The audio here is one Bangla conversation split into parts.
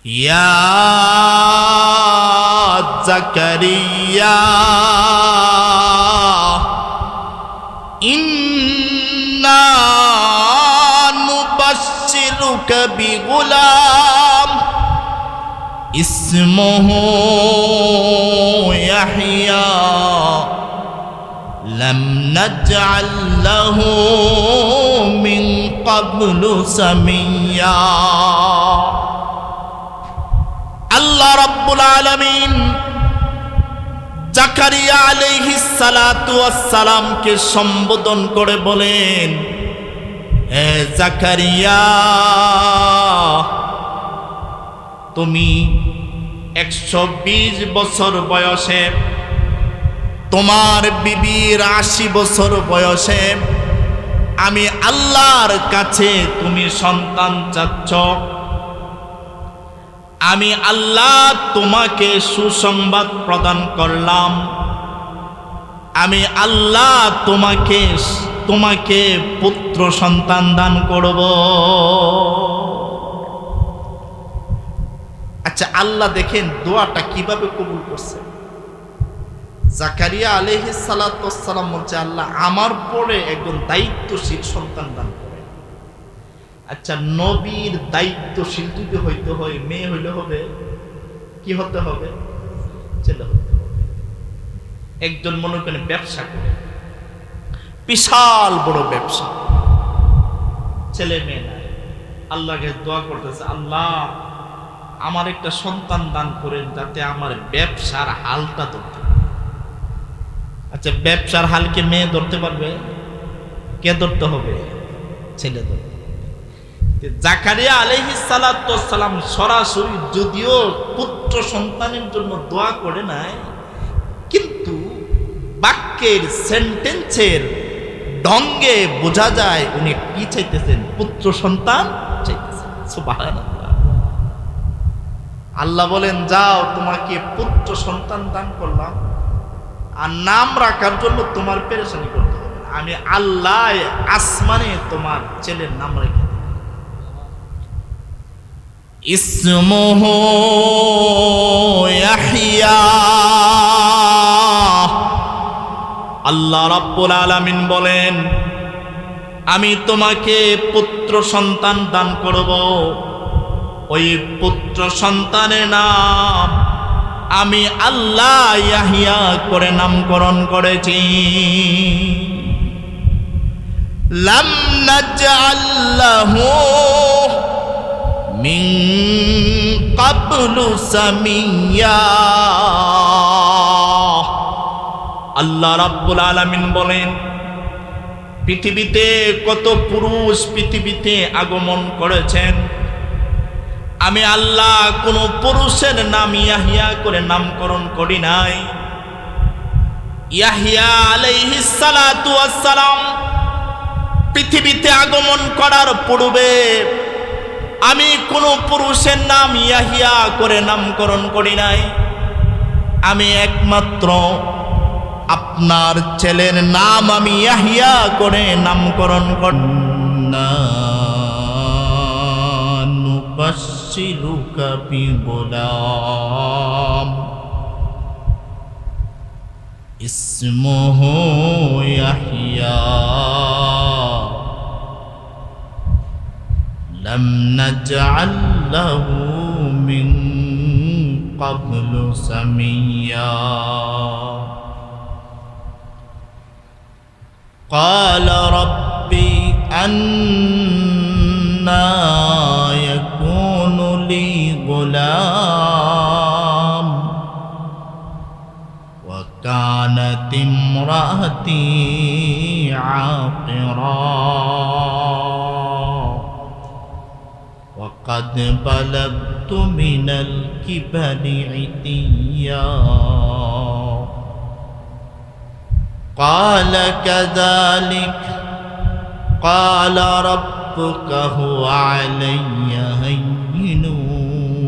ইয়া জাকারিয়া ইন্না নুবাশশিরুকা বিগুলাম ইসমুহু ইয়াহইয়া লাম নাজআল লাহু মিন ক্বাবলু সামিয়্যা। আল্লাহ রাব্বুল আলামিন জাকারিয়া আলাইহিস সালাতু ওয়াস সালামকে সম্বোধন করে বলেন, হে জাকারিয়া, তুমি 120 বছর বয়সে, তোমার বিবির 80 বছর বয়সে আমি আল্লাহর কাছে তুমি সন্তান চাচ্ছ। আমি আল্লাহ তোমাকে সুসংবাদ প্রদান করলাম, আমি আল্লাহ তোমাকে পুত্র সন্তান দান করব। আচ্ছা, আল্লাহ দেখেন দোয়াটা কিভাবে কবুল করছে। জাকারিয়া আলাইহিস সালাতু ওয়াস সালাম বলছে, আল্লাহ আমার পরে একজন দায়িত্বশীল সন্তান দান করে। আচ্ছা, নবীর দায়িত্বশীল যদি হইতে হয়, মেয়ে হইলে হবে কি হতে হবে? ছেলে হতে হবে। একজন মনে করেন ব্যবসা করে, বিশাল বড় ব্যবসা, ছেলে মেয়ে নাই, আল্লাহকে দোয়া করতেছে, আল্লাহ আমার একটা সন্তান দান করেন যাতে আমার ব্যবসার হালটা ধরতে পারে। আচ্ছা, ব্যবসার হালকে মেয়ে ধরতে পারবে? কে ধরতে হবে? ছেলে ধরতে। জাকারিয়া আলাইহিস সালাতু ওয়াস সালাম সরাসরি যদিও পুত্র সন্তানের জন্য দোয়া করে নাই, কিন্তু বাক্যের সেন্টেন্সের ঢঙ্গে বোঝা যায় উনি কি চাইতেছেন, পুত্র সন্তান চাইতেছেন। সুবহানাল্লাহ। আল্লাহ বলেন, যাও তোমাকে পুত্র সন্তান দান করলাম, আর নাম রাখার জন্য তোমার পেরেশানি করতে হবে না। আমি আল্লাহ আসমানে তোমার ছেলের নাম রেখে দেব। ইসমুহু ইয়াহইয়া। আল্লাহ রাব্বুল আলামিন বলেন, আমি তোমাকে পুত্র সন্তান দান করব। ওই পুত্র সন্তানের নাম আমি আল্লাহ ইয়াহইয়া করে নামকরণ করেছি। লাম নাজআল লাহু মিন ক্বাবলু সামিয়্যা। আল্লাহ রাব্বুল আলামিন বলেন, পৃথিবীতে কত পুরুষ পৃথিবীতে আগমন করেছেন, আমি আল্লাহ কোন পুরুষের নাম ইয়াহইয়া করে নামকরণ করি নাই। ইয়াহইয়া আলাইহিস সালাতু ওয়াস সালাম পৃথিবীতে আগমন করার পূর্বে আমি কোন পুরুষের নাম ইয়াহইয়া করে নামকরণ করি নাই। আমি একমাত্র আপনার ছেলের নাম আমি ইয়াহইয়া করে নামকরণ করনা। নুবাশশিরুকা বিগুলাম ইসমুহু ইয়াহইয়া লাম নাজআল লাহু মিন ক্বাবলু সামিয়্যা। قال رب أنى يكون لي غلام وكانت امرأتي عاقرا وقد بلغت من الكبر عتيا قال كذلك قال ربك هو علي هين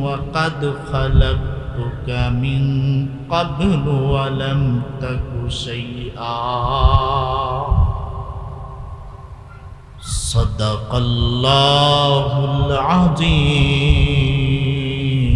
وقد خلقتك من قبل ولم تك شيئا صدق الله العظيم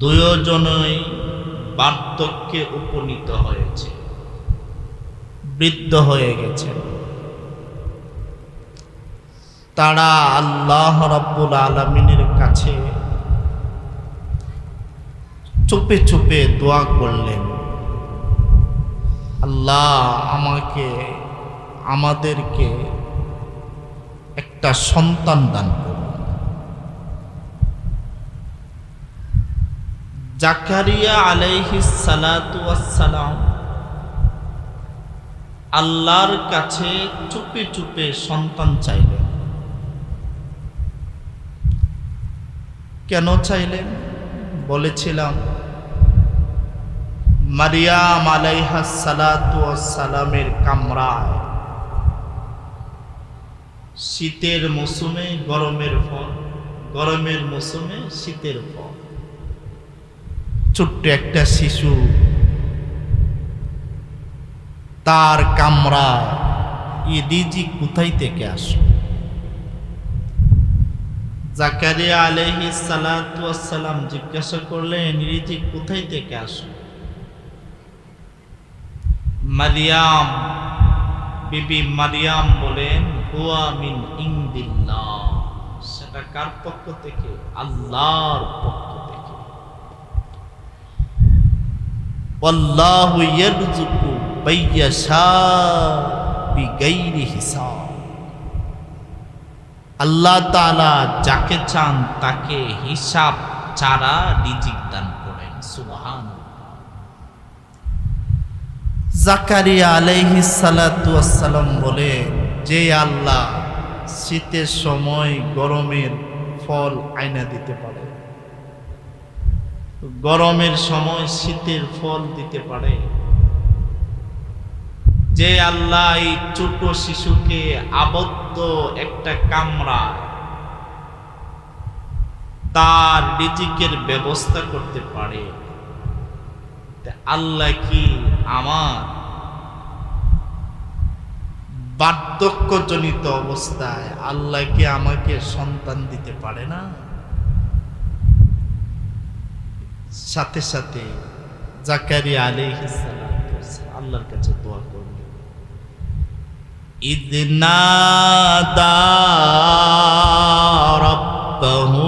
দুজনই বার্ধক্যে উপনীত হয়েছে, বৃদ্ধ হয়ে গেছেন। তারা আল্লাহ রাব্বুল আলামিনের কাছে চুপে চুপে দোয়া করলেন, আল্লাহ আমাদেরকে একটা সন্তান দান করুন। জাকারিয়া আলাইহিস সালাতু ওয়াস সালাম আল্লাহর কাছে চুপে চুপে সন্তান চাইলেন। কেন চাইলেন? বলেছিলাম মারিয়াম আলাইহাস সালাতু ওয়াস সালামের কামরায় শীতের মৌসুমে গরমের ফল, গরমের মৌসুমে শীতের ফল। ছোট্ট একটা শিশু তার কামরায় রিজিক কোথায় থেকে আসে? জাকারিয়া আলাইহিস সালাতু ওয়াস সালাম জিজ্ঞাসা করলেন, রিজিক কোথায় থেকে আসে? মারিয়াম, বিবি মারিয়াম বলেন, হুয়া মিন ইনদিল্লাহ, সেটা কার পক্ষ থেকে? আল্লাহর পক্ষ থেকে। ওয়াল্লাহু ইয়ারযুকু মাইয়াশা বিগাইরি হিসাব। আল্লাহ তাআলা যাকে চান তাকে হিসাব ছাড়া রিজিক দান করেন। সুবহানাল্লাহ। জাকারিয়া আলাইহিস সালাতু ওয়াস সালাম বলে, যে আল্লাহ শীতের সময় গরমের ফল আইনা দিতে পারে, গরমের সময় শীতের ফল দিতে পারে, যে আল্লাহ এই ছোট শিশুকে আবদ্ধ একটা কামরা তার রিজিকের ব্যবস্থা করতে পারে, আল্লাহ কি আমার বার্ধক্যজনিত অবস্থায় আল্লাহ কি আমাকে সন্তান দিতে পারে না? সাথে সাথে জাকারিয়া আলাইহিস সালাতু ওয়াস সালাম আল্লাহর কাছে দোয়া করলেন, ইদনাদা রাব্বাহু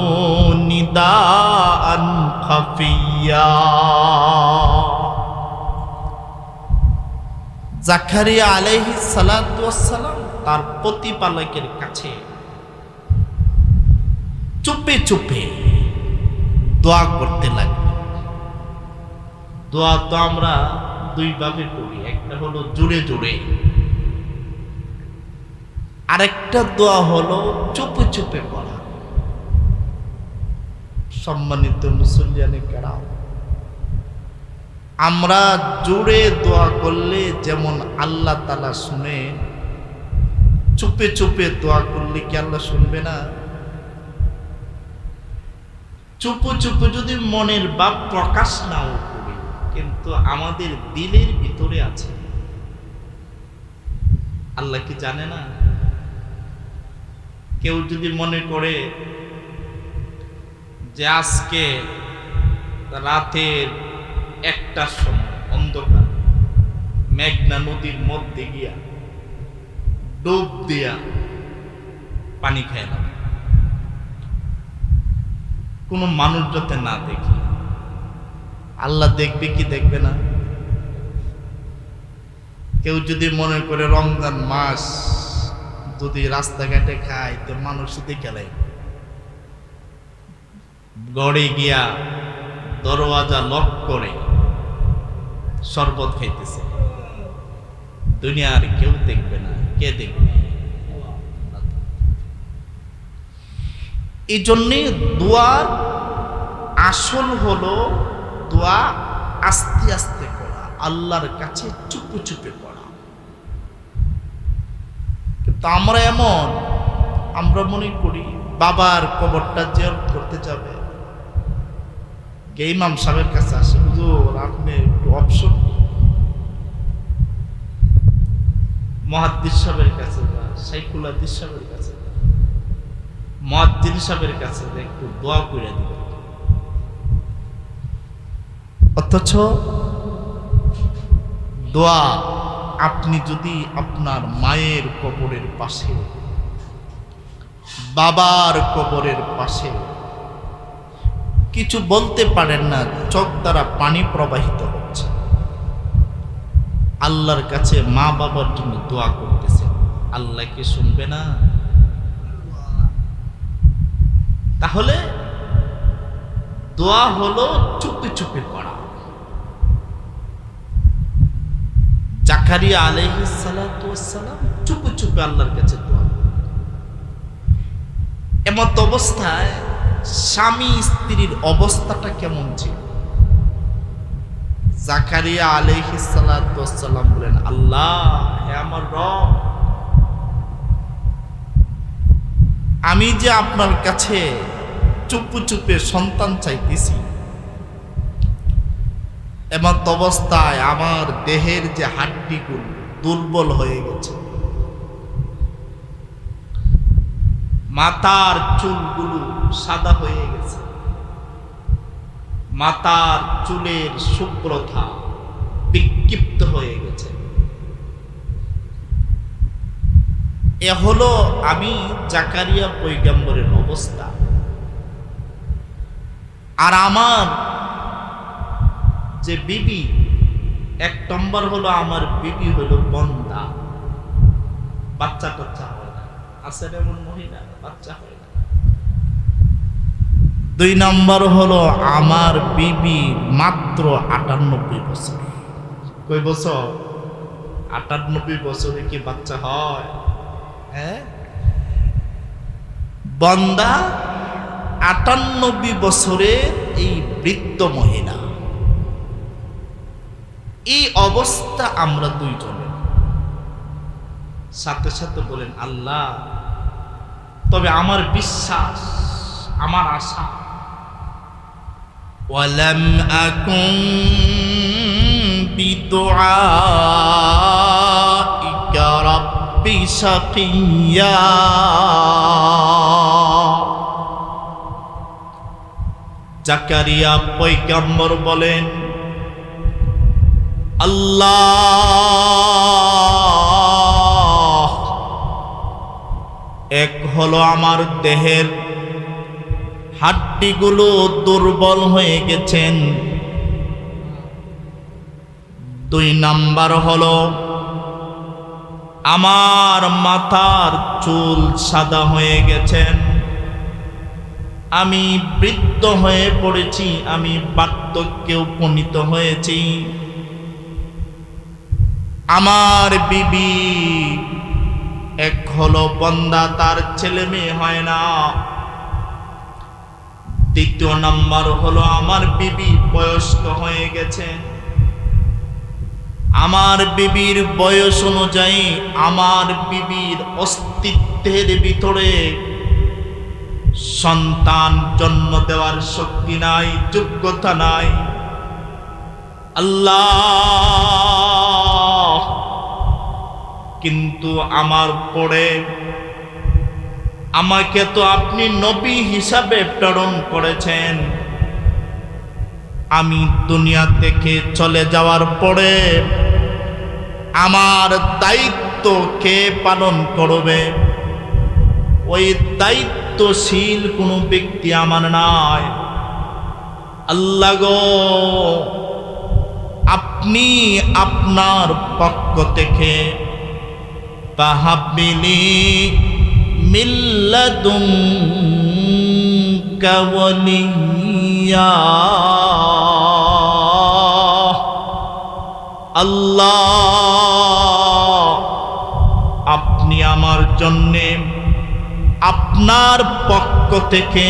নিদাআন খাফিয়া। জাকারিয়া আলাইহিস সালাতু ওয়াস সালাম তার প্রতিপালকের কাছে চুপে চুপে দোয়া করতে লাগলেন। দোয়া তো আমরা দুই ভাবে করি, একটা হলো জোরে জোরে, আরেকটা দোয়া হলো চুপে চুপে পড়া। সম্মানিত মুসল্লিয়ানে কেরাম, আমরা জোরে দোয়া করলে যেমন আল্লাহ তাআলা শুনে, চুপে চুপে দোয়া করলে কি আল্লাহ শুনবে না? চুপে চুপে যদি মনের ভাব প্রকাশ নাও করি, কিন্তু আমাদের দিলের ভিতরে আছে, আল্লাহ কি জানে না? কেউ যদি মনে করে যে আজকে রাতের একটা সময় অন্ধকার মেঘনা নদীর মধ্যে গিয়া ডুব দিয়া পানি খাইলাম, কোনো মানুষ যাতে না দেখি, আল্লাহ দেখবে কি দেখবে না? কেউ যদি মনে করে রমজান মাস যদি রাস্তাঘাটে খায় তো মানুষ দেখে লাই, গড়ে গিয়া দরওয়াজা লক করে শরবত খাইতেছে, দুনিয়ার কেউ দেখবে না, কে দেখবে? এই জন্যে দোয়ার আসল হলো দোয়া আস্তে আস্তে করা, আল্লাহর কাছে চুপে চুপে পড়া। কিন্তু আমরা মনে করি বাবার কবরটা জিয়ারত করতে যাবে, ইমাম সাহেবের কাছে আসে, হুজুর আপনি একটু অপশন, মুহাদ্দিস সাহেবের কাছে যা, শাইখুল হাদিস সাহেবের কাছে যা, মুয়াজ্জিন সাহেবের কাছে যা, একটু দোয়া করে দিবেন। অথচ দোয়া আপনি যদি আপনার মায়ের কবরের পাশে, বাবার কবরের পাশে কিছু বলতে পারেন না, চোখ দ্বারা পানি প্রবাহিত হচ্ছে, আল্লাহর কাছে মা বাবার জন্য দোয়া করতেছেন, আল্লাহ কি শুনবে না? তাহলে দোয়া হলো চুপি চুপি পড়া। জাকারিয়া আলাইহিস সালাতু ওয়াস সালাম চুপি চুপি আল্লাহর কাছে দোয়া। এমত অবস্থায় স্বামী স্ত্রীর অবস্থাটা কেমন ছিল? জাকারিয়া আলাইহিস সালাতু ওয়াস সালাম বলেন, আল্লাহ, হে আমার রব, আমি যে আপনার কাছে চুপু চুপে সন্তান চাইতেছি, এমত অবস্থায় আমার দেহের যে হাড্ডিগুলো দুর্বল হয়ে গেছে, মাথার চুলগুলো সাদা হয়ে গেছে, মাথার চুলের শুভ্রতা বিক্ষিপ্ত হয়ে গেছে। এ হলো আমি জাকারিয়া পয়গম্বরের অবস্থা। আর আমার যে বিবি, এক নম্বর হলো আমার বিবি হলো বন্দা, বাচ্চা টাচ্চা হয় না, আছে এমন মহিলা বাচ্চা হয় না। 2 নম্বর হলো আমার বিবি মাত্র 98 বছর। কই বছর? 98 বছরে কি বাচ্চা হয়? হ্যাঁ, বন্দা 98 বছরে এই বৃদ্ধ মহিলা। এই অবস্থা আমরা দুইজনের। সাথে সাথে বলেন, আল্লাহ, তবে আমার বিশ্বাস, আমার আশা, ওয়ালাম আকুম বিদুআইকা রাব্বি শাকিয়্যা। জাকারিয়া পয়গম্বর বলেন, আল্লাহ, এক হলো আমার দেহের হাড্ডিগুলো দুর্বল হয়ে গেছেন, 2 নাম্বার হলো আমার মাথার চুল সাদা হয়ে গেছেন, আমি বৃদ্ধ হয়ে পড়েছি, আমি বার্ধক্যে উপনীত হয়েছি। আমার বিবি, এক হলো বন্দা, তার ছেলে মেয়ে হয় না। 2 নাম্বার হলো আমার বিবি বয়স্ক হয়ে গেছে। আমার বিবির বয়স অনুযায়ী আমার বিবির অস্তিত্বের ভিতরে সন্তান জন্ম দেওয়ার শক্তি নাই, যোগ্যতা নাই। আল্লাহ, কিন্তু আমার পরে আমাকে তো আপনি নবী হিসাবে প্রেরণ করেছেন। আমি দুনিয়া থেকে চলে যাওয়ার পরে আমার দায়িত্ব কে পালন করবে? ওই দায়িত্বশীল কোনো ব্যক্তি আমার নাই। আল্লাহ গো, আপনি আপনার পক্ষ থেকে তাহাব্বিলি মিল্লাদুনকা ওয়ালিয়্যা। আল্লাহ, আপনি আমার জন্যে আপনার পক্ষ থেকে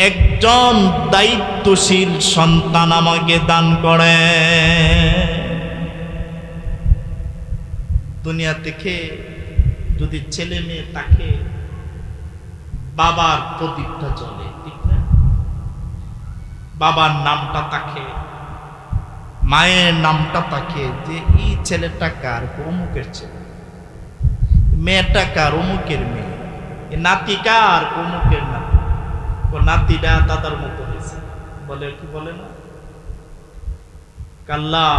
একজন দায়িত্বশীল সন্তান আমাকে দান করে। দুনিয়া থেকে যদি ছেলে মেয়ে তাকে, বাবার প্রদীপটা জ্বলে, ঠিক না? বাবার নামটা তাকে, মায়ের নামটা তাকে, যে এই ছেলেটা কার? অমুকের ছেলে। মেয়েটা কার? অমুকের মেয়ে। নাতি কার? অমুকের নাতি। ও নাতিটা দাদার মতো হয়েছে, বলে কি বলে না? আল্লাহ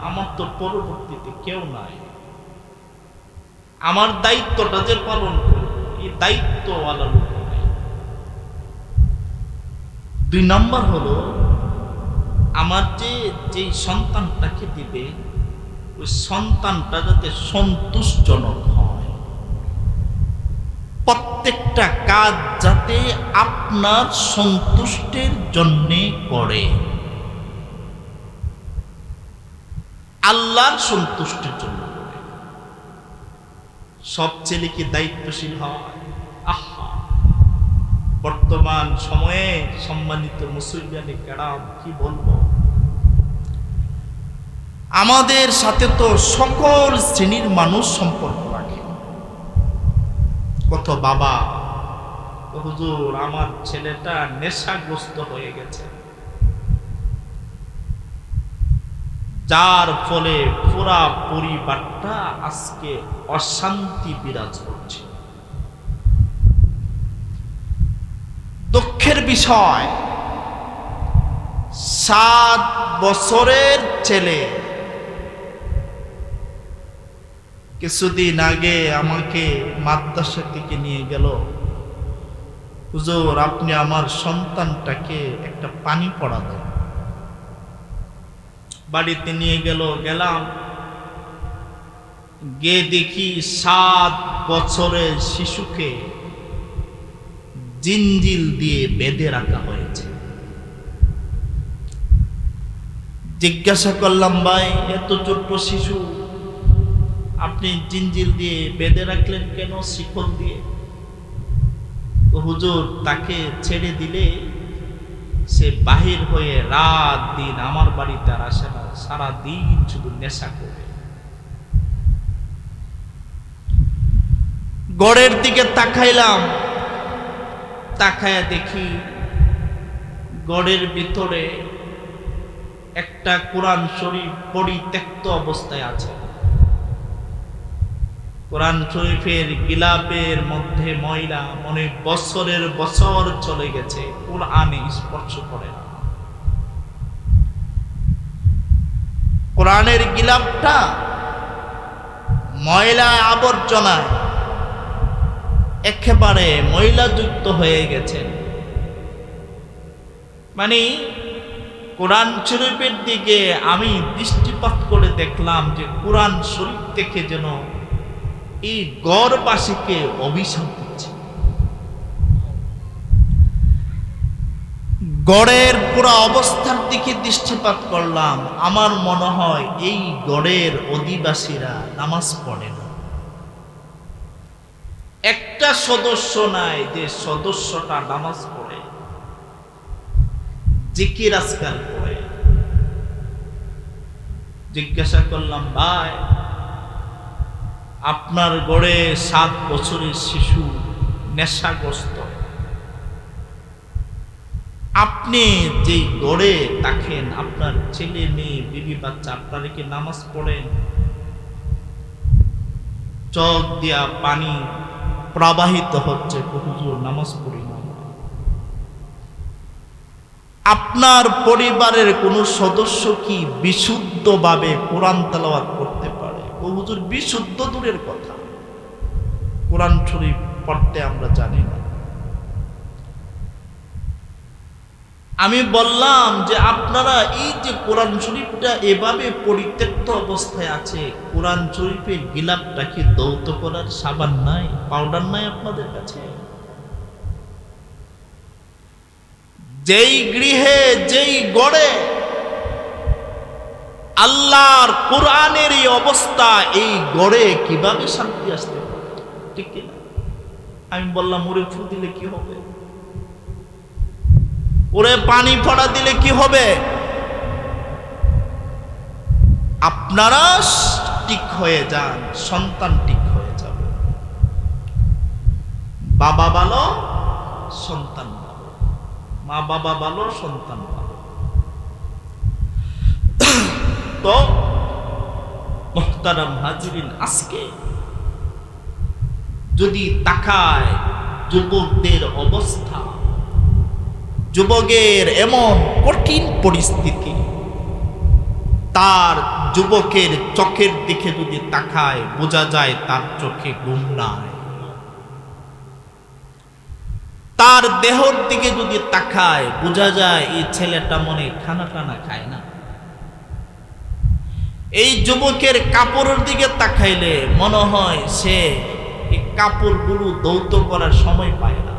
আমার তো পরবর্তীতে কেউ নাই, আমার দায়িত্বটা যে পালন করব এই দায়িত্বওয়ালা লোক নাই। 2 নম্বর হলো আমার যে সন্তানটাকে দিবে ওই সন্তানটা যাতে সন্তুষ্টজনক হয়, প্রত্যেকটা কাজ যাতে আপনার সন্তুষ্টের জন্যে করে, আল্লাহর সন্তুষ্টির জন্য করে। সব ছেলে কি দায়িত্বশীল হয়? আহা, বর্তমান সময়ে সম্মানিত মুসলিয়ানে কেরাম কি বলবো, আমাদের সাথে তো সকল শ্রেণীর মানুষ সম্পর্ক রাখে। কত বাবা, হুজুর আমার ছেলেটা নেশাগ্রস্ত হয়ে গেছে, যার ফলে পুরা পরিবারটা আজকে অশান্তি বিরাজ করছে। দুঃখের বিষয়, 7 বছরের ছেলে কিছুদিন আগে আমাকে মাদ্রাসা থেকে নিয়ে গেল, হুজুর আপনি আমার সন্তানটাকে একটা পানি পড়া দেন। বাড়িতে নিয়ে গেলাম, গিয়ে দেখি 7 বছরের শিশুকে জিঞ্জিল দিয়ে বেঁধে রাখা হয়েছে। জিজ্ঞাসা করলাম, ভাই এত ছোট্ট শিশু আপনি জিঞ্জিল দিয়ে বেঁধে রাখলেন কেন, শিকল দিয়ে? হুজুর তাকে ছেড়ে দিলে সে বাহির হয়ে রাত দিন আমার বাড়িতে আর আসে না, সারাদিন শুধু নেশা করে। গড়ের দিকে তাকাইলাম, তাকায়া দেখি গড়ের ভিতরে একটা কোরআন শরীফ পরিত্যক্ত অবস্থায় আছে। কোরআন শরীফের গিলাপের মধ্যে ময়লা, মনে বছরের বছর চলে গেছে, কোরআনে স্পর্শ করে না। কোরআনের গিলাপটা ময়লা আবর্জনায় একেবারে ময়লাযুক্ত হয়ে গেছে। মানে কোরআন শরীফের দিকে আমি দৃষ্টিপাত করে দেখলাম যে কোরআন শরীফ থেকে যেন এই গড়বাসীকে অভিশাপ দিচ্ছে। গড়ের পুরো অবস্থার দিকে দৃষ্টিপাত করলাম, আমার মনে হয় এই গড়ের অধিবাসীরা নামাজ পড়ে না। একটা সদস্য নাই যে সদস্যটা নামাজ পড়ে, জিকির আজকাল করে। জিজ্ঞাসা করলাম, ভাই আপনার গড়ে 7 বছরের শিশু নেশাগ্রস্ত, আপনি যেই গড়ে থাকেন আপনার ছেলে মেয়ে বিবি বাচ্চা, আপনারা কি নামাজ পড়েন? চোখ দিয়া পানি প্রবাহিত হচ্ছে, হুজুর নামাজ পড়ি না। আপনার পরিবারের কোন সদস্য কি বিশুদ্ধভাবে কোরআন তেলাওয়াত করতে পারে? ও হুজুর বিশুদ্ধ দূরের কথা, কোরআন শরীফ পড়তে আমরা জানি না। আমি বললাম যে আপনারা এই যে কোরআন শরীফটা এভাবে পরিত্যক্ত অবস্থায় আছে, কোরআন শরীফের গিলাপটা কি দৌত করার সাবান নাই, পাউডার নাই আপনাদের কাছে? যেই গৃহে যেই গড়ে আল্লাহর কোরআনের এই অবস্থা, এই গড়ে কিভাবে শান্তি আসতে পারে? ঠিক কিনা? আমি বললাম, ওরে ফু দিলে কি হবে, ওরে পানি পড়া দিলে কি হবে? আপনারা ঠিক হয়ে যান, সন্তান ঠিক হয়ে যাবে। বাবা ভালো, সন্তান ভালো, মা বাবা ভালো, সন্তান ভালো। তো মুহতারাম হাজিরিন, আজকে যদি তাকায় যুবকদের অবস্থা, যুবকের এমন কঠিন পরিস্থিতি, তার যুবকের চোখের দিকে যদি তাকায় বোঝা যায় তার চোখে ঘুম নাই। তার দেহর দিকে যদি তাকায় বোঝা যায় এই ছেলেটা মনে খানা টানা খায় না। এই যুবকের কাপড়ের দিকে তাকাইলে মনে হয় সে এই কাপড়গুলো ধৌত করার সময় পায় না।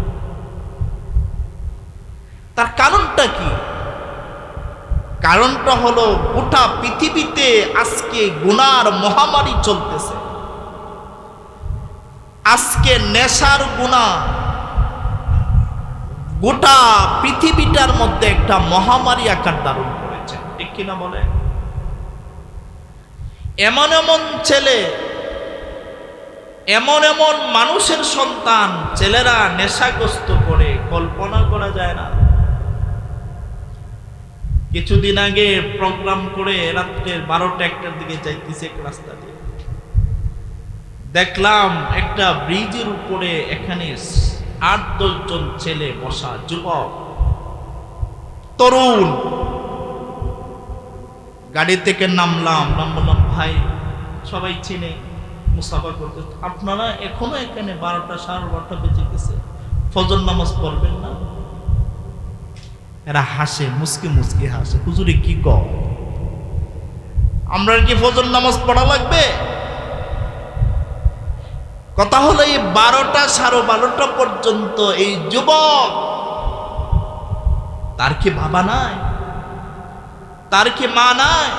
তার কারণটা কি? কারণটা হলো গোটা পৃথিবীতে আজকে গুনার মহামারী চলতেছে। আজকে নেশার গুনাহ গোটা পৃথিবীটার মধ্যে একটা মহামারী আকার ধারণ করেছে, ঠিক কিনা বলে? এমন এমন ছেলে, এমন এমন মানুষের সন্তান, ছেলেরা নেশাগ্রস্ত করে কল্পনা করা যায় না। কিছুদিন আগে প্রোগ্রাম করে রাত্রে 12টা-1টার দিকে যাইতেছে এক রাস্তা দিয়ে, দেখলাম একটা ব্রিজের উপরে এখানে 8-10 জন ছেলে বসা, যুবক তরুণ। গাড়ি থেকে নামলাম, বললাম ভাই সবাই চিনে, মুসাফা করতে, আপনারা এখনো এখানে 12টা 12:30 বেজে গেছে, ফজর নামাজ পড়বেন না? এরা হাসে, মুসকি মুসকি হাসে, হুজুরে কি কও, আমরা কি ফজর নামাজ পড়া লাগবে? কথা হলো এই 12টা 12:30 পর্যন্ত এই যুবক, তার কি বাবা নাই? তার কি মা নাই?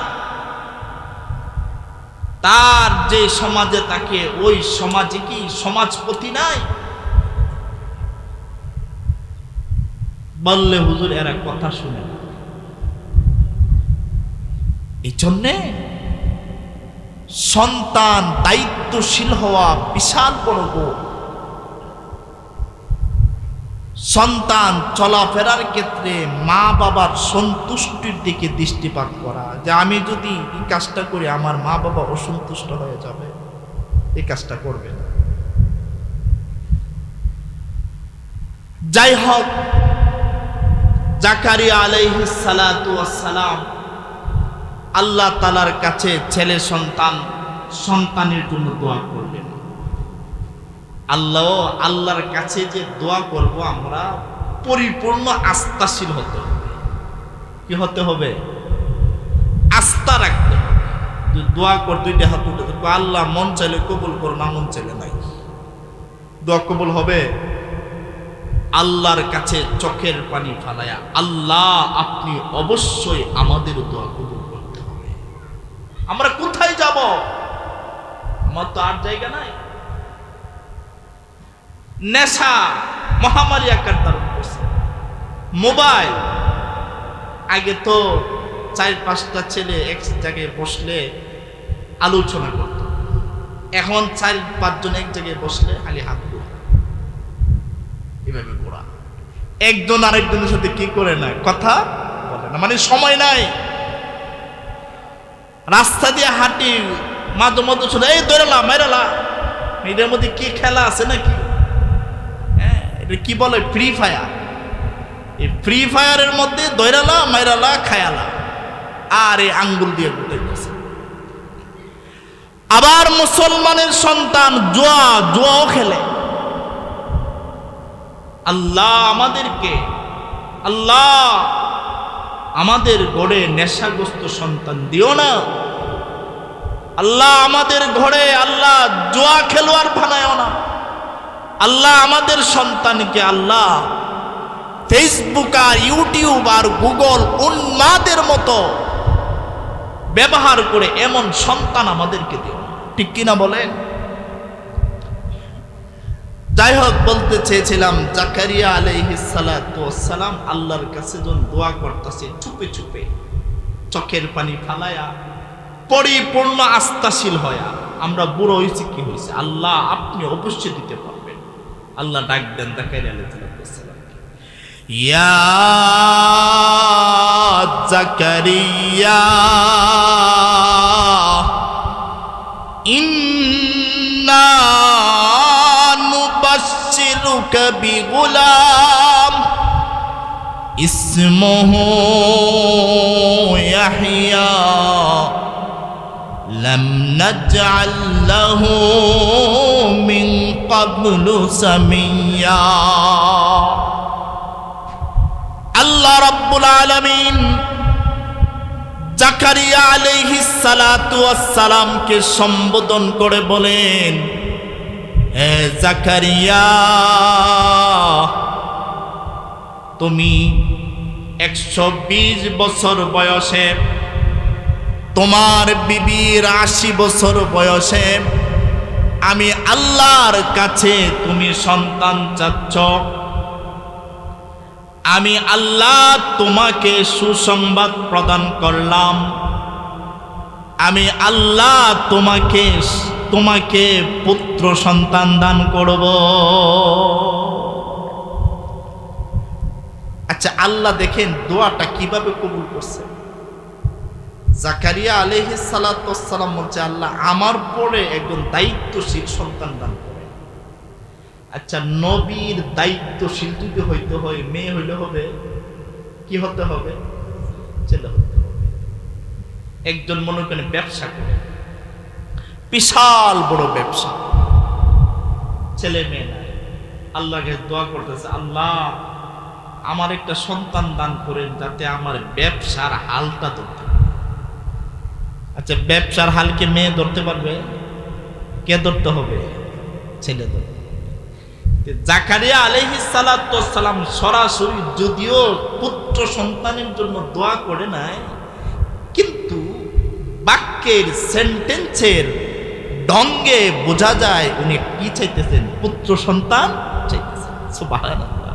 তার যে সমাজে তাকে, ওই সমাজে কি সমাজপতি নাই? বললে হুজুর এরা কথা শুনে না। এই জন্যে সন্তান দায়িত্বশীল হওয়া বিশাল বড় গুণ। সন্তান চলাফেরার ক্ষেত্রে মা বাবার সন্তুষ্টির দিকে দৃষ্টিপাত করা, যে আমি যদি এই কাজটা করি আমার মা বাবা অসন্তুষ্ট হয়ে যাবে, এই কাজটা করবে না। যাই হোক, জাকারিয়া আলাইহিস সালাতু ওয়াস সালাম আল্লাহ তাআলার কাছে ছেলে সন্তানের জন্য দোয়া করলেন। আল্লাহর কাছে যে দোয়া করব আমরা পরিপূর্ণ আস্থাশীল হতে হবে। কি হতে হবে? আস্থা রাখতে হবে। দোয়া কর, 2টা হাত উঠে দেবো, আল্লাহ মন চাইলে কবুল করো, না মন চাইলে নাই। দোয়া কবুল হবে? আল্লাহর কাছে চোখের পানি ফালায়া, আল্লাহ আপনি অবশ্যই আমাদের দোয়া কবুল করতে হবে। আমরা কোথায় যাব? আমার তো আর জায়গা নাই। নেশা মহামারী আকার ধারণ করছে। মোবাইল, আগে তো 4-5টা ছেলে এক জায়গায় বসলে আলোচনা করত, এখন 4-5 জন এক জায়গায় বসলে খালি হাত ঘোরা, এভাবে ঘোরা। একজন আরেকজনের সাথে কি করে না, কথা বলে না, মানে সময় নাই। রাস্তা দিয়ে হাঁটি, মাঝে মধ্যে শুনে এই দৌড়ালা মেরালা, এটার মধ্যে কি খেলা আছে নাকি? এটা কি বলে? Free fire. এই ফ্রি ফায়ারের মধ্যে দৌড়ালা মাইরালা খায়ালা, আর এই আঙ্গুল দিয়ে ঘুরতেছে। আবার মুসলমানের সন্তান জুয়াও খেলে। আল্লাহ আমাদের ঘরে নেশাগ্রস্ত সন্তান দিও না। আল্লাহ আমাদের ঘরে আল্লাহ জুয়া খেলোয়াড় বানায়ও না। আল্লাহ আমাদের সন্তানকে আল্লাহ ফেসবুক আর ইউটিউব আর গুগল উন্মাদের মতো ব্যবহার করে এমন সন্তান আমাদেরকে দিও না, ঠিক কিনা বলেন? যাই হোক, বলতে চেয়েছিলাম জাকারিয়া আলাইহিস সালাতু ওয়াস সালাম আল্লাহর কাছে যখন দোয়া করতেছে চুপে চুপে, চোখের পানি ফালায়া, পরিপূর্ণ আস্থাশীল হয়া। আমরা বুড়ো হয়েছি, কি হয়েছে, আল্লাহ আপনি অবশ্যই দিতে পারবেন। আল্লাহ ডাক দেন জাকারিয়া আলাইহিস সালাম, ইয়া জাকারিয়া ইন্না নুবাশশিরুকা বিগুলাম ইসমুহু ইয়াহইয়া লাম নাজআল লাহু মিন ক্বাবলু সামিয়্যা। আল্লাহ রাব্বুল আলামিন জাকারিয়া আলাইহিস সালাতু ওয়াস সালামকে সম্বোধন করে বলেন, হে জাকারিয়া, তুমি 120 বছর বয়সে, তোমার বিবির 80 বছর বয়সে আমি আল্লাহর কাছে তুমি সন্তান চাচ্ছ। আমি আল্লাহ তোমাকে সুসংবাদ প্রদান করলাম, আমি আল্লাহ তোমাকে পুত্র সন্তান দান করব। আচ্ছা, আল্লাহ দেখেন দোয়াটা কিভাবে কবুল করছে। জাকারিয়া আলাইহিস সালাতু ওয়াস সালাম বলছে, আল্লাহ আমার পরে একজন দায়িত্বশীল সন্তান দান করে। আচ্ছা, নবীর দায়িত্বশীল যদি হইতে হয়, মেয়ে হইলে হবে কি হতে হবে? ছেলে হতে হবে। একজন মনে করেন ব্যবসা করে, বিশাল বড় ব্যবসা, ছেলে মেয়ে নাই, আল্লাহকে দোয়া করতেছে, আল্লাহ আমার একটা সন্তান দান করেন যাতে আমার ব্যবসার হালটা ধরতে পারে। আচ্ছা, ব্যবসার হালকে মেয়ে ধরতে পারবে? কে ধরতে হবে? ছেলে ধরতে। জাকারিয়া আলাইহিস সালাতু ওয়াস সালাম সরাসরি যদিও পুত্র সন্তানের জন্য দোয়া করে নাই, কিন্তু বাক্যের সেন্টেন্সের ঢঙ্গে বোঝা যায় উনি কি চাইতেছেন, পুত্র সন্তান চাইতেছেন। সুবহানাল্লাহ।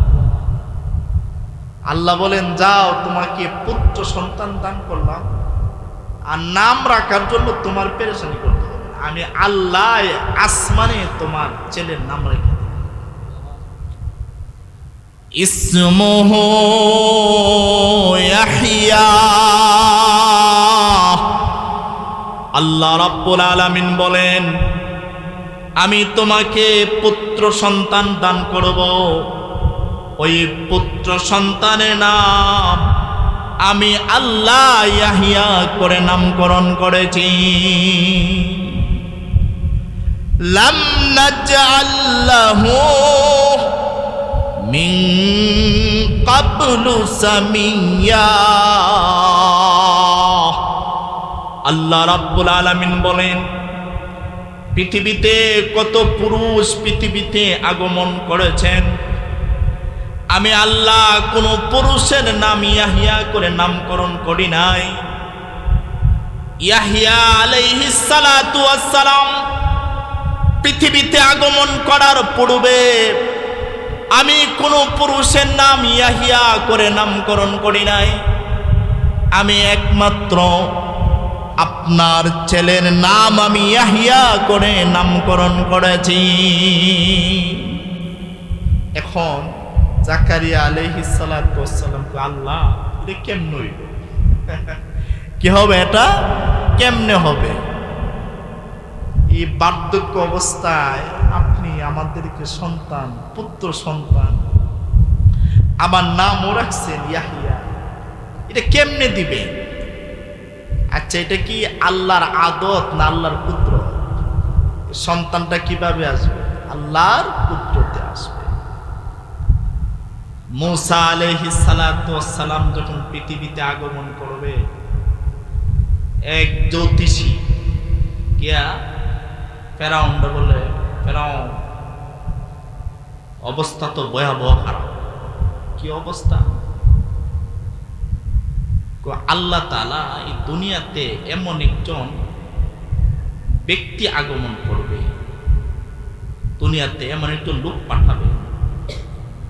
আল্লাহ বলেন, যাও তোমাকে পুত্র সন্তান দান করলাম, আর নাম রাখার জন্য তোমার পেরেশানি করতে হবে না। আমি আল্লাহ আসমানে তোমার ছেলের নাম রেখে দেব, ইসমুহু ইয়াহইয়া। আল্লাহ রাব্বুল আলামিন বলেন, আমি তোমাকে পুত্র সন্তান দান করব, ওই পুত্র সন্তানের নাম আমি আল্লাহ ইয়াহইয়া করে নামকরণ করেছি। লাম নাজআল লাহু মিন ক্বাবলু সামিয়্যা। আল্লাহ রাব্বুল আলামিন বলেন, পৃথিবীতে কত পুরুষ পৃথিবীতে আগমন করেছেন, আমি আল্লাহ কোন পুরুষের নাম ইয়াহইয়া করে নামকরণ করি নাই। ইয়াহইয়া আলাইহিস সালাতু ওয়াস সালাম পৃথিবীতে আগমন করার পূর্বে আমি কোন পুরুষের নাম ইয়াহইয়া করে নামকরণ করি নাই। আমি একমাত্র আপনার ছেলের নাম আমি ইয়াহইয়া করে নামকরণ করেছি। এখন জাকারিয়া আলাইহিস সালাতু ওয়াস সালাম কো, আল্লাহ এটা কেমনে হইল? কি হবে এটা? কেমনে হবে? এই বার্ধক্য অবস্থায় আপনি আমাদেরকে সন্তান, পুত্র সন্তান, আমার নামও রাখছেন ইয়াহইয়া, এটা কেমনে দিবে? আচ্ছা, এটা কি আল্লাহর আদত না আল্লাহর পুত্র? সন্তানটা কিভাবে আসবে? আল্লাহর পুত্রতে আসবে। মূসা আলাইহিস সালাতু ওয়াস সালাম যখন পৃথিবীতে আগমন করবে, এক জ্যোতিষী কিয়া ফেরাউন বলে, ফেরাউন অবস্থা তো ভয়াবহ খারাপ। কি অবস্থা? আল্লাহ তাআলা এই দুনিয়াতে এমন একজন ব্যক্তি আগমন করবে, দুনিয়াতে এমন একজন লোক পাঠাবে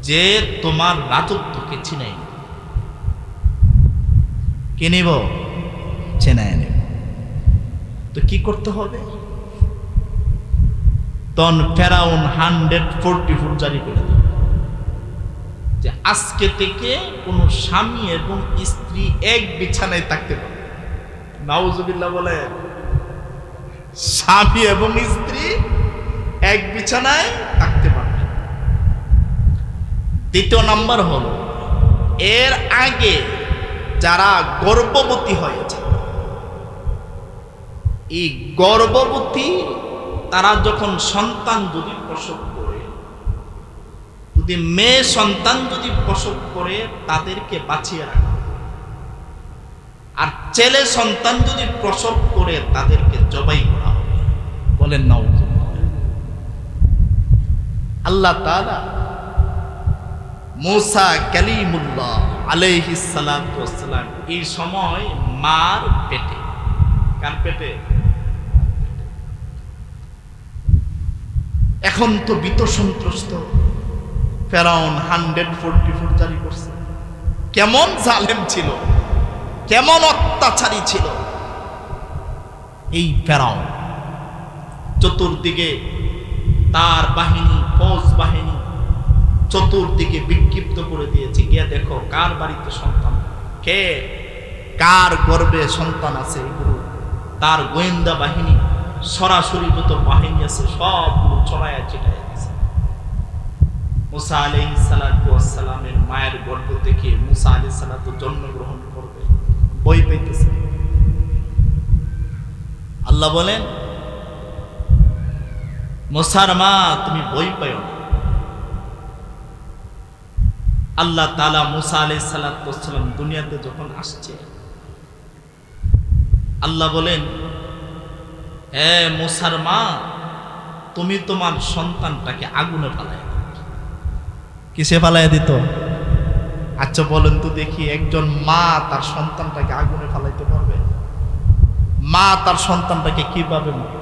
যে তোমার রাজত্বকে ছিনাই নেবে। কে নেব? ছিনাই নেব। তো কি করতে হবে? তখন ফেরাউন 144 জারি করে দেবে যে আজকে থেকে কোনো স্বামী এবং স্ত্রী এক বিছানায় থাকতে পারবে। নাউজুবিল্লাহ বলে, স্বামী এবং স্ত্রী এক বিছানায় থাকতে পারবে। দ্বিতীয় নাম্বার হলো, এর আগে যারা গর্ভবতী হয়েছে এই গর্ভবতী তারা যখন সন্তান যদি প্রসব করে, যদি মেয়ে সন্তান যদি প্রসব করে তাদেরকে বাঁচিয়ে রাখা, আর ছেলে সন্তান যদি প্রসব করে তাদেরকে জবাই করা হবে। বলেন না আল্লাহ তাআলা মুসা কালিমুল্লাহ আলাইহিস সালাতু ওয়াস সালাম এই সময় মার পেটে, কার পেটে? এখন তো ভীত সন্ত্রস্ত ফেরাউন 144 জারি করছে। কেমন জালেম ছিল, কেমন অত্যাচারী ছিল এই ফেরাউন। চতুর্দিকে তার বাহিনী, ফৌজ বাহিনী চতুর্দিকে বিক্ষিপ্ত করে দিয়েছে। গিয়ে দেখো কার বাড়িতে সন্তান, কে কার গর্ভে সন্তান আছে, এগুলো তার গোয়েন্দা বাহিনী সরাসরি যত বাহিনী আছে সবগুলো ছড়ায়া ছিটাইয়া দিয়েছে। মুসা আলাইহিস সালাতু ওয়াস সালামের মায়ের গর্ভ থেকে মুসা আলাইহিস সালাতু জন্মগ্রহণ করবে, বই পাইতেছে। আল্লাহ বলেন, মুসার মা তুমি বই পাইও না। আল্লাহ তাআলা মুসা আলাইহিস সালাতু ওয়াস সালাম দুনিয়াতে যখন আসছে, আল্লাহ বলেন, এ মুসার মা তুমি তোমার সন্তানটাকে আগুনে ফালাইয়া দাও। কিসে ফালাইয়া দিত? আচ্ছা বলেন তো দেখি, একজন মা তার সন্তানটাকে আগুনে ফালাইতে পারবে? মা তার সন্তানটাকে কিভাবে মারবে?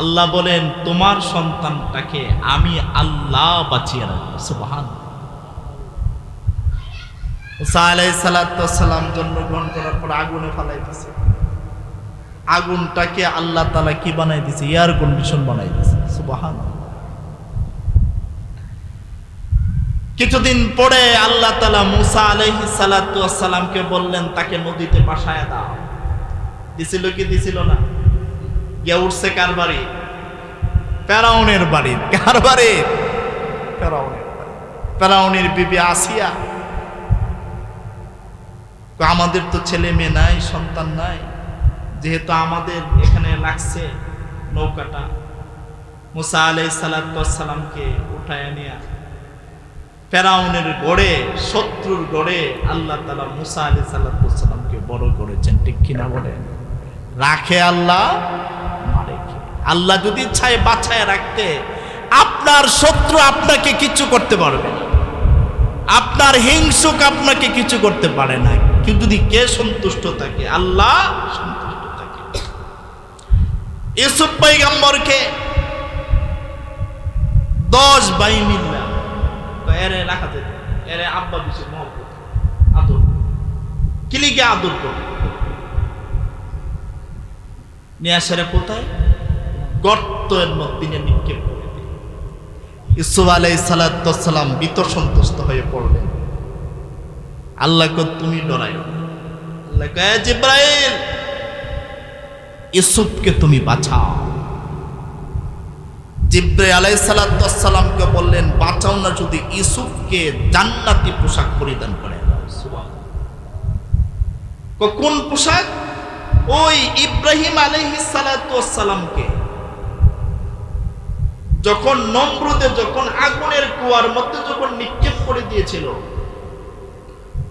আল্লাহ বলেন, তোমার সন্তানটাকে আমি আল্লাহ বাঁচিয়ে রাখবো। সুবহানাল্লাহ। মুসা আলাইহিস সালাতু ওয়াস সালাম জন্মগ্রহণ করার পর আগুনে ফালাইতেছে। আগুনটাকে আল্লাহ তাআলা কি বানাই দিয়েছে? এয়ার কন্ডিশন বানাই দিয়েছে। সুবহানাল্লাহ। কিছুদিন পরে আল্লাহ তাআলা মুসা আলাইহিস সালাতু ওয়াস সালামকে বললেন তাকে নদীতে ভাসায়া দাও। দিছিল কি দিছিল না? গিয়ে উঠছে কার বাড়ি? ফেরাউনের বাড়ি। কার বাড়ি? ফেরাউনের বাড়ি। ফেরাউনের বিবি আসিয়া, আমাদের তো ছেলে মেয়ে নাই, সন্তান নাই, যেহেতু আমাদের এখানে লাগছে নৌকাটা। মুসা আলাইহিস সালাতু ওয়াস সালামকে উঠায় নিয়ে ফেরাউনের গড়ে, শত্রুর গড়ে আল্লাহ তাআলা মুসা আলাইহিস সালাতু ওয়াস সালামকে বড় করেছেন। ঠিক কিনা বলেন? রাখে আল্লাহ, মারে কে? আল্লাহ যদি চায় বাঁচায় রাখতে, আপনার শত্রু আপনাকে কিছু করতে পারবে না, আপনার হিংসুক আপনাকে কিছু করতে পারে না। কিন্তু যদি কে সন্তুষ্ট থাকে? আল্লাহ সন্তুষ্ট থাকে। ইউসুফ পয়গম্বরকে 10 ভাই মিল্লা এরে রাখা যেত, এরে আব্বা বেশি মহব্বত আদর, কিলিকে আদর করে নিয়ে আসারে কোথায়? গর্তের মধ্যে নিক্ষেপ করে দিল। ইউসুফ আলাইহিস সালাতু ওয়াস সালাম ভীত সন্তুষ্ট হয়ে পড়লেন। আল্লাহকে তুমি ডরাইও না। আল্লাহ কয়, জিবরাইল ইউসুফকে তুমি বাঁচাও। জিবরাইল আলাইহিস সালাতু ওয়াস সালামকে বললেন, বাঁচাও না, যদি ইউসুফকে জান্নাতি পোশাক পরিধান করে দাও। সুবহানাল্লাহ। কোন পোশাক? ওই ইব্রাহিম আলাইহিস সালাতু ওয়াস সালামকে যখন নমরুদে যখন আগুনের কুয়ার মধ্যে যখন নিক্ষেপ করে দিয়েছিল,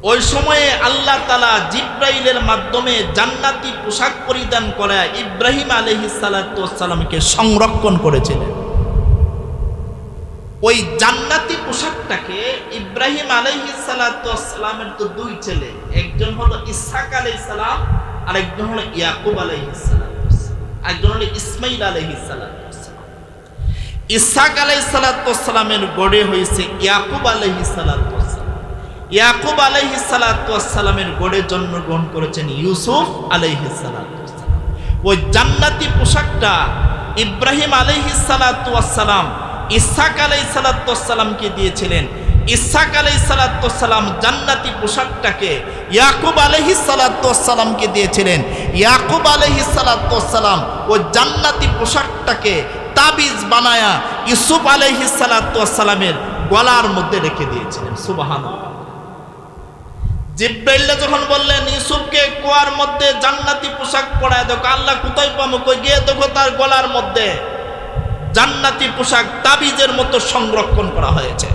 ওই সময়ে আল্লাহ তাআলা জিবরাইলের মাধ্যমে জান্নাতি পোশাক পরিধান করে ইব্রাহিম আলাইহিস সালাতু ওয়াস সালামকে সংরক্ষণ করেছিলেন। ওই জান্নাতি পোশাকটাকে ইব্রাহিম আলাইহিস সালাতু ওয়াস সালামের তো 2 ছেলে, একজন হলো ইসহাক আলাইহিস সালাম আর একজন হলো ইয়াকুব আলাইহিস সালাতু ওয়াস সালাম, একজন হলো ইসমাঈল আলাইহিস সালাতু ওয়াস সালাম। ইসহাক আলাইহিস সালাতু ওয়াস সালামের গড়ে হয়েছে ইয়াকুব আলাইহিস সালাতু ওয়াস সালাম। ইয়াকুব আলাইহিস সালাতু ওয়াস সালামের গড়ে জন্মগ্রহণ করেছেন ইউসুফ আলাইহিস সালাতু ওয়াস সালাম। ওই জান্নাতি পোশাকটা ইব্রাহিম আলাইহিস সালাতু ওয়াস সালাম ইসহাক আলাইহিস সালাতু ওয়াস সালামকে দিয়েছিলেন। ইসহাক আলাইহিস সালাতু ওয়াস সালাম জান্নাতি পোশাকটাকে ইয়াকুব আলাইহিস সালাতু ওয়াস সালামকে দিয়েছিলেন। ইয়াকুব আলাইহিস সালাতু ওয়াস সালাম ওই জান্নাতি পোশাকটাকে তাবিজ বানায়া ইউসুফ আলাইহিস সালাতু ওয়াস সালামের গলার মধ্যে রেখে দিয়েছিলেন। সুবহানাল্লাহ। জিব্রাইল যখন বললেন ইউসুফকে কুয়ার মধ্যে জান্নাতি পোশাক পরায় দেখো, আল্লাহ কোথায় পাবো? কই গিয়ে দেখো তার গলার মধ্যে জান্নাতি পোশাক তাবিজের মতো সংরক্ষণ করা হয়েছে।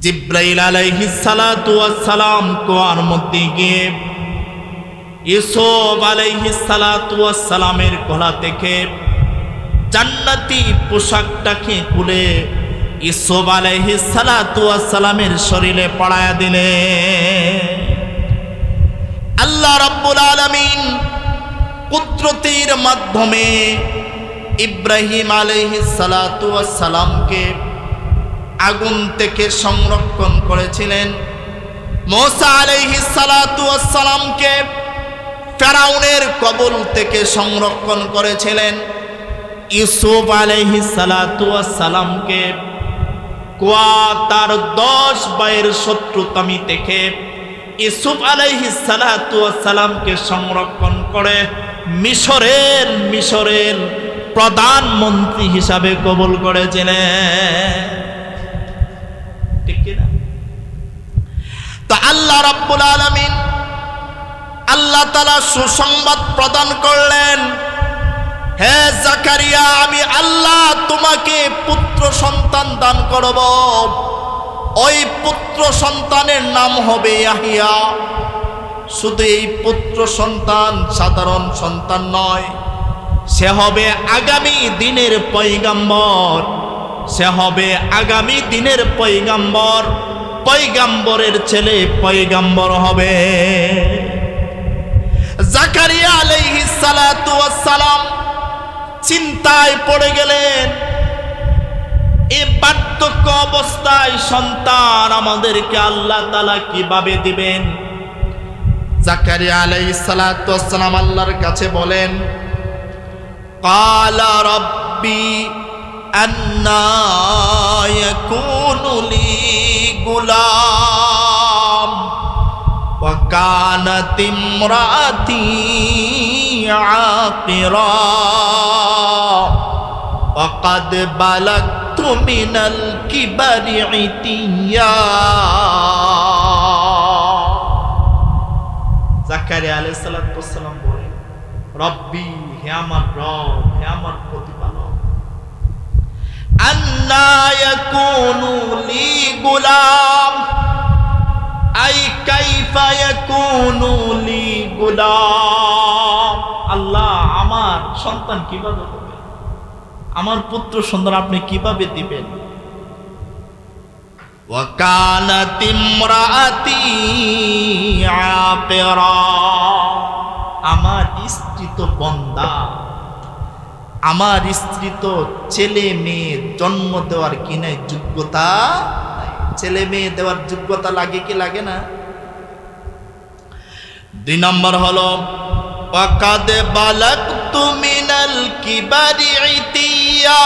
জিব্রাইল আলাইহিস সালাতু ওয়াস সালাম কুয়ার মধ্যে গিয়ে ইউসুফ আলাইহিস সালাতু ওয়াস সালামের গলা থেকে জান্নাতি পোশাকটাকে খুলে ইউসুফ আলাইহিস সালাতু ওয়াস সালামের শরীরে পরায়া দিলেন। আল্লাহ রাব্বুল আলামিন কুদরতের মাধ্যমে ইব্রাহিম আলাইহিস সালাতু ওয়াস সালামকে আগুন থেকে সংরক্ষণ করেছিলেন, মুসা আলাইহিস সালাতু ওয়াস সালামকে ফেরাউনের কবল থেকে সংরক্ষণ করেছিলেন, ইউসুফ আলাইহিস সালাতু ওয়াস সালামকে কুয়া তার 10 ভাইয়ের শত্রুতামি থেকে ইউসুফ আলাইহিস সালাতু ওয়াস সালামকে সংরক্ষণ করে মিশরের প্রধানমন্ত্রী হিসাবে কবুল করেছিলেন। ঠিক কি না? তো আল্লাহ রাব্বুল আলামিন আল্লাহ তাআলা সুসংবাদ প্রদান করলেন, হে জাকারিয়া, আমি আল্লাহ তোমাকে পুত্র সন্তান দান করব। ওই পুত্র সন্তানের নাম হবে ইয়াহিয়া। শুধু এই পুত্র সন্তান সাধারণ সন্তান নয়, সে হবে আগামী দিনের পয়গাম্বর। সে হবে আগামী দিনের পয়গাম্বর। পয়গাম্বরের ছেলে পয়গাম্বর হবে। জাকারিয়া আলাইহিস সালাতু ওয়াস সালাম চিন্তায় পড়ে গেলেন, এই বার্ধক্য অবস্থায় সন্তান আমাদেরকে আল্লাহ তাআলা কিভাবে দিবেন? জাকারিয়া আলাইহিস সালাতু ওয়াস সালাম আল্লাহর কাছে বলেন, ক্বালা রাব্বি আন্না ইয়াকুনু লি গুলাম ওয়া কানাত ইমরাতি আকিরা ওয়া ক্বাদ বালাগতু মিনাল কিবারি ইতিয়া। জাকারিয়া আলাইহিস সালাতু ওয়াস সালাম বলেন, রব্বি, হে আমার রব, হে আমার প্রতিপালক, আন্না ইয়াকুনু লি গুলাম, আই কাইফা ইয়াকুনু লি গুলাম। আল্লাহ, আমার সন্তান কিভাবে হবে? আমার পুত্র সন্তান আপনি কিভাবে দিবেন? ওয়া কানাত ইমরাতি আকিরা, আমার স্ত্রী তো বন্দা, আমার স্ত্রী তো ছেলে মেয়ে জন্ম দেওয়ার কি নাই যোগ্যতা। ছেলে মেয়ে দেওয়ার যোগ্যতা লাগে কি লাগে না? 2 নম্বর হলো ওয়াকাদ বালাগতু মিনাল কিবারি ইতিয়া।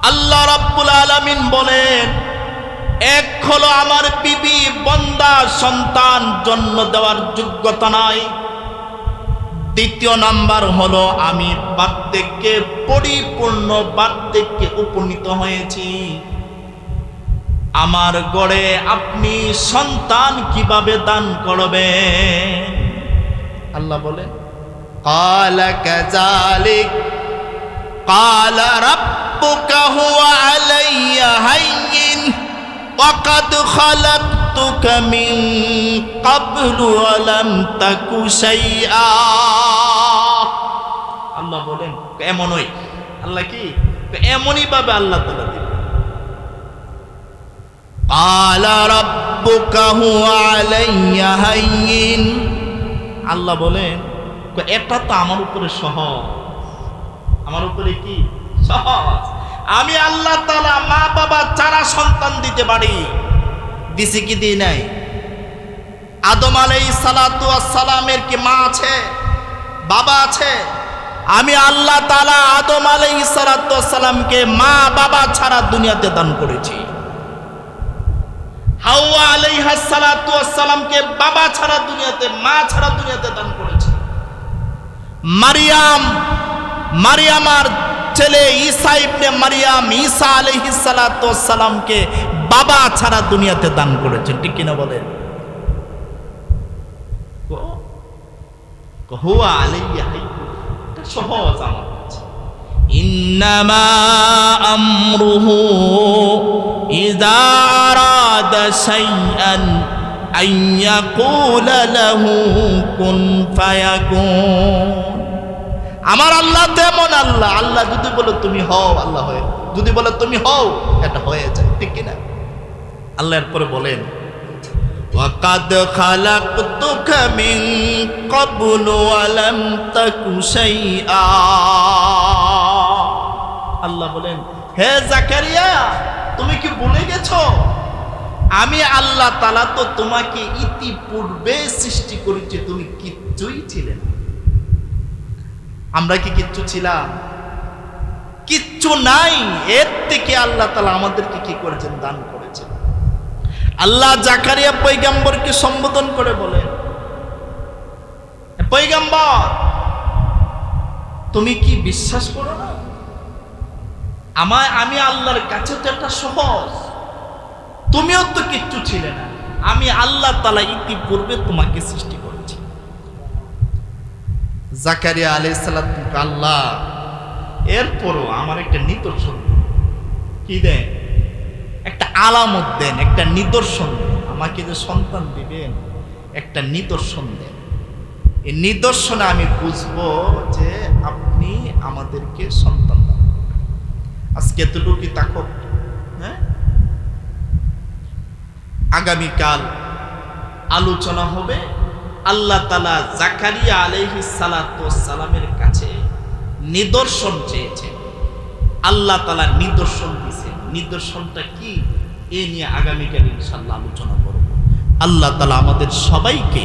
আল্লাহ রাব্বুল আলামিন বলেন, এক হলো আমার বিবি বন্দা, সন্তান জন্ম দেওয়ার যোগ্যতা নাই। 2 নাম্বার হলো আমি বার্ধক্যে পরিপূর্ণ বার্ধক্যে উপনীত হয়েছি। আমার গড়ে আপনি সন্তান কিভাবে দান করবেন? আল্লাহ বলেন, ক্বালা কাযালিক ক্বালা রাব্বুকা হুয়া আলাইয়া হাইয়িন ওয়া কাদ খালাকতুকা মিন ক্বাবলু ওয়া লাম তাকু শাইআ। আল্লাহ বলেন এমনই, আল্লাহ কি এমনই ভাবে আল্লাহ তাআলা দিবেন। ক্বালা রাব্বুকা হুয়া আলাইয়া হাইয়িন, আল্লাহ বলেন এটা তো আমার উপরে সহজ। আমার উপরে কি সহজ? আমি আল্লাহ তাআলা মা বাবা ছাড়া সন্তান দিতে পারি। দিছি কি দিই নাই? আদম আলাইহিস সালাতু ওয়াস সালামের কি মা আছে, বাবা আছে? আমি আল্লাহ তাআলা আদম আলাইহিস সালাতু ওয়াস সালামকে মা বাবা ছাড়া দুনিয়াতে দান করেছি। হাওয়া আলাইহাস সালাতু ওয়াস সালামকে বাবা ছাড়া দুনিয়াতে, মা ছাড়া দুনিয়াতে দান করেছি। মারিয়াম আর ছেলে ঈসা ইবনে মারিয়াম, ঈসা আলাইহিস সালাতু ওয়াস সালামকে বাবা ছাড়া দুনিয়াতে দান করেছেন, ঠিক কিনা বলেন? হুয়া আলাইয়া হাইয়্যু, এটা সহজ আমার কাছে। ইন্নামা আমরুহু ইযা আরাদা শাইআন আন ইয়াকুলা লাহু কুন ফায়াকুন। আমার আল্লাহ তেমন আল্লাহ, আল্লাহ যদি বলে তুমি হও, আল্লাহ হয়, যদি বলে তুমি হও, এটা হয়ে যায়, ঠিক কিনা? আল্লাহ এরপরে বলেন ওয়াকাদ খালাকতুকা মিন ক্বাবলু ওয়া লাম তাকু শাইআ। আল্লাহ বলেন, হে জাকারিয়া, তুমি কি ভুলে গেছো আমি আল্লাহ তাআলা তো তোমাকে ইতিপূর্বে সৃষ্টি করেছি, তুমি কিচ্ছুই ছিলে না। আমরা কি কিচ্ছু ছিলাম? কিচ্ছু নাই। এর থেকে আল্লাহ তাআলা আমাদেরকে কি করেছেন? দান করেছেন। আল্লাহ জাকারিয়া পয়গম্বরকে সম্বোধন করে বলেন, পয়গম্বর, তুমি কি বিশ্বাস করো না আমি আল্লাহর কাছে তো একটা সহজ, তুমিও তো কিচ্ছু ছিলে না, আমি আল্লাহ তাআলা ইতিপূর্বে তোমাকে সৃষ্টি করেছি। জাকারিয়া আলাইহিস সালাম, আল্লাহ এরপরও আমার একটা নিদর্শন কি দেন, একটা আলামত দেন, একটা নিদর্শন দেন, আমাকে যে সন্তান দিবেন একটা নিদর্শন দেন, এই নিদর্শনে আমি বুঝবো যে আপনি আমাদেরকে সন্তান দেন। আজকে এতটুকু তাকো, হ্যাঁ? আগামীকাল আলোচনা হবে। আল্লাহ তাআলা জাকারিয়া আলাইহিস সালাতু ওয়াস সালামের কাছে নিদর্শন চেয়েছেন, আল্লাহ তাআলা নিদর্শন দিয়েছেন। নিদর্শনটা কি, এ নিয়ে আগামীকাল ইনশাআল্লাহ আলোচনা করব। আল্লাহ তাআলা আমাদের সবাইকে